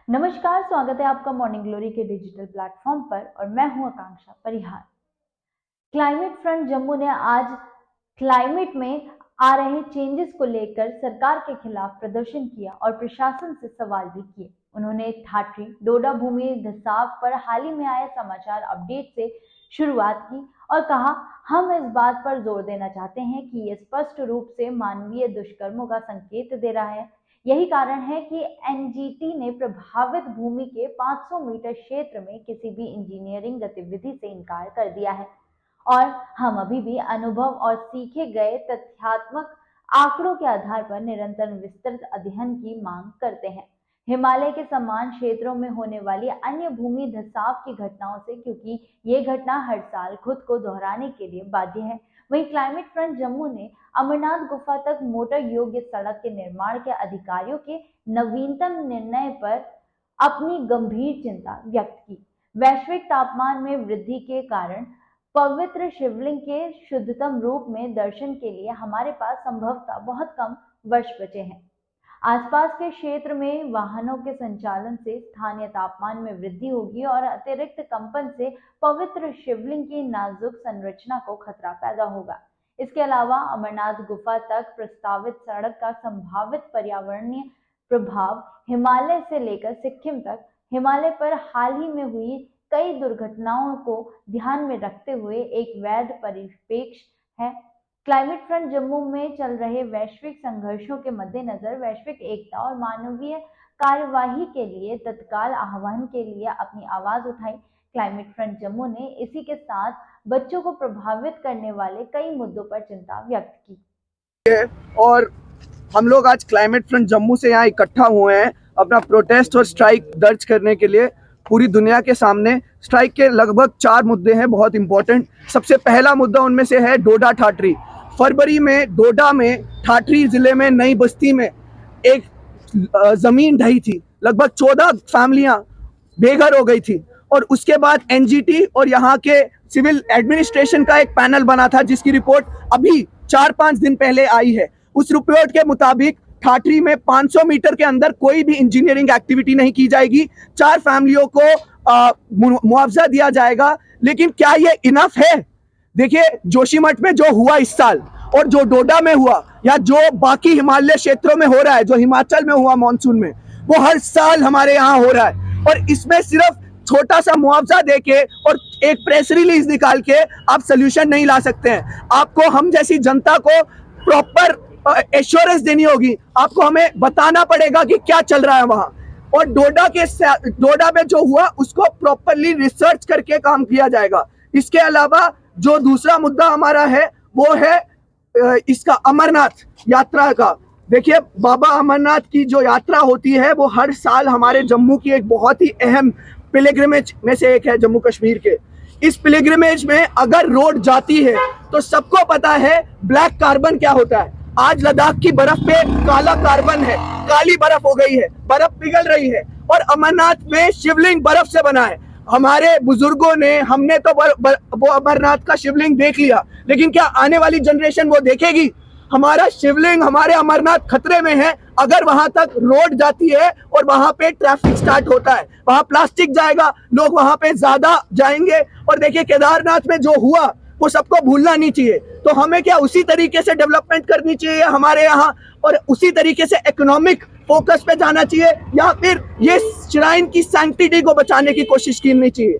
नमस्कार, स्वागत है आपका मॉर्निंग ग्लोरी के डिजिटल प्लेटफॉर्म पर और मैं हूं आकांक्षा परिहार। क्लाइमेट फ्रंट जम्मू ने आज क्लाइमेट में आ रहे चेंजेस को लेकर सरकार के खिलाफ प्रदर्शन किया और प्रशासन से सवाल भी किए। उन्होंने ठाठरी डोडा भूमि धसाव पर हाल ही में आए समाचार अपडेट से शुरुआत की और कहा, हम इस बात पर जोर देना चाहते हैं कि ये स्पष्ट रूप से मानवीय दुष्कर्मों का संकेत दे रहा है। यही कारण है कि एनजीटी ने प्रभावित भूमि के 500 मीटर क्षेत्र में किसी भी इंजीनियरिंग गतिविधि से इनकार कर दिया है और हम अभी भी अनुभव और सीखे गए तथ्यात्मक आंकड़ों के आधार पर निरंतर विस्तृत अध्ययन की मांग करते हैं। हिमालय के समान क्षेत्रों में होने वाली अन्य भूमि धसाव की घटनाओं से, क्योंकि ये घटना हर साल खुद को दोहराने के लिए बाध्य है। वहीं क्लाइमेट फ्रंट जम्मू ने अमरनाथ गुफा तक मोटर योग्य सड़क के निर्माण के अधिकारियों के नवीनतम निर्णय पर अपनी गंभीर चिंता व्यक्त की। वैश्विक तापमान में वृद्धि के कारण पवित्र शिवलिंग के शुद्धतम रूप में दर्शन के लिए हमारे पास संभवतः बहुत कम वर्ष बचे हैं। आसपास के क्षेत्र में वाहनों के संचालन से स्थानीय तापमान में वृद्धि होगी और अतिरिक्त कंपन से पवित्र शिवलिंग की नाजुक संरचना को खतरा पैदा होगा। इसके अलावा अमरनाथ गुफा तक प्रस्तावित सड़क का संभावित पर्यावरणीय प्रभाव हिमालय से लेकर सिक्किम तक, हिमालय पर हाल ही में हुई कई दुर्घटनाओं को ध्यान में रखते हुए एक वैध परिप्रेक्ष्य है। क्लाइमेट फ्रंट जम्मू में चल रहे वैश्विक संघर्षों के मद्देनजर वैश्विक एकता और मानवीय कार्यवाही के लिए तत्काल आह्वान के लिए अपनी आवाज उठाई। क्लाइमेट फ्रंट जम्मू ने इसी के साथ बच्चों को प्रभावित करने वाले कई मुद्दों पर चिंता व्यक्त की। और हम लोग आज क्लाइमेट फ्रंट जम्मू से यहाँ इकट्ठा हुए हैं अपना प्रोटेस्ट और स्ट्राइक दर्ज करने के लिए पूरी दुनिया के सामने। स्ट्राइक के लगभग 4 मुद्दे हैं बहुत इंपॉर्टेंट। सबसे पहला मुद्दा उनमें से है डोडा ठाठरी। फरवरी में डोडा में ठाठरी जिले में नई बस्ती में एक जमीन ढही थी, लगभग 14 फैमिलियां बेघर हो गई थी और उसके बाद एनजीटी और यहाँ के सिविल एडमिनिस्ट्रेशन का एक पैनल बना था जिसकी रिपोर्ट अभी 4-5 दिन पहले आई है। उस रिपोर्ट के मुताबिक ठाठरी में 500 मीटर के अंदर कोई भी इंजीनियरिंग एक्टिविटी नहीं की जाएगी। 4 फैमिलियों को मुआवजा दिया जाएगा। लेकिन क्या ये इनफ है? देखिए, जोशीमठ में जो हुआ इस साल और जो डोडा में हुआ या जो बाकी हिमालय क्षेत्रों में हो रहा है, जो हिमाचल में हुआ मानसून में, वो हर साल हमारे यहाँ हो रहा है। और इसमें सिर्फ छोटा सा मुआवजा देके और एक प्रेस रिलीज निकाल के आप सोल्यूशन नहीं ला सकते हैं। आपको हम जैसी जनता को प्रॉपर एश्योरेंस देनी होगी। आपको हमें बताना पड़ेगा कि क्या चल रहा है वहां। और डोडा में जो हुआ उसको प्रॉपरली रिसर्च करके काम किया जाएगा। इसके अलावा जो दूसरा मुद्दा हमारा है वो है इसका अमरनाथ यात्रा का। देखिए, बाबा अमरनाथ की जो यात्रा होती है वो हर साल हमारे जम्मू की एक बहुत ही अहम पिलग्रिमेज में से एक है। जम्मू कश्मीर के इस पिलग्रिमेज में अगर रोड जाती है तो सबको पता है ब्लैक कार्बन क्या होता है। आज लद्दाख की बर्फ पे काला कार्बन है, काली बर्फ हो गई है, बर्फ पिघल रही है। और अमरनाथ में शिवलिंग बर्फ से बना है। हमारे बुजुर्गों ने, हमने तो वो अमरनाथ का शिवलिंग देख लिया, लेकिन क्या आने वाली जनरेशन वो देखेगी? हमारा शिवलिंग, हमारे अमरनाथ खतरे में है अगर वहां तक रोड जाती है और वहां पे ट्रैफिक स्टार्ट होता है। वहां प्लास्टिक जाएगा, लोग वहां पे ज्यादा जाएंगे। और देखिए, केदारनाथ में जो हुआ वो सबको भूलना नहीं चाहिए। तो हमें क्या उसी तरीके से डेवलपमेंट करनी चाहिए हमारे यहाँ और उसी तरीके से इकोनॉमिक फोकस पे जाना चाहिए, या फिर ये श्राइन की सैंक्टिटी को बचाने की कोशिश करनी चाहिए?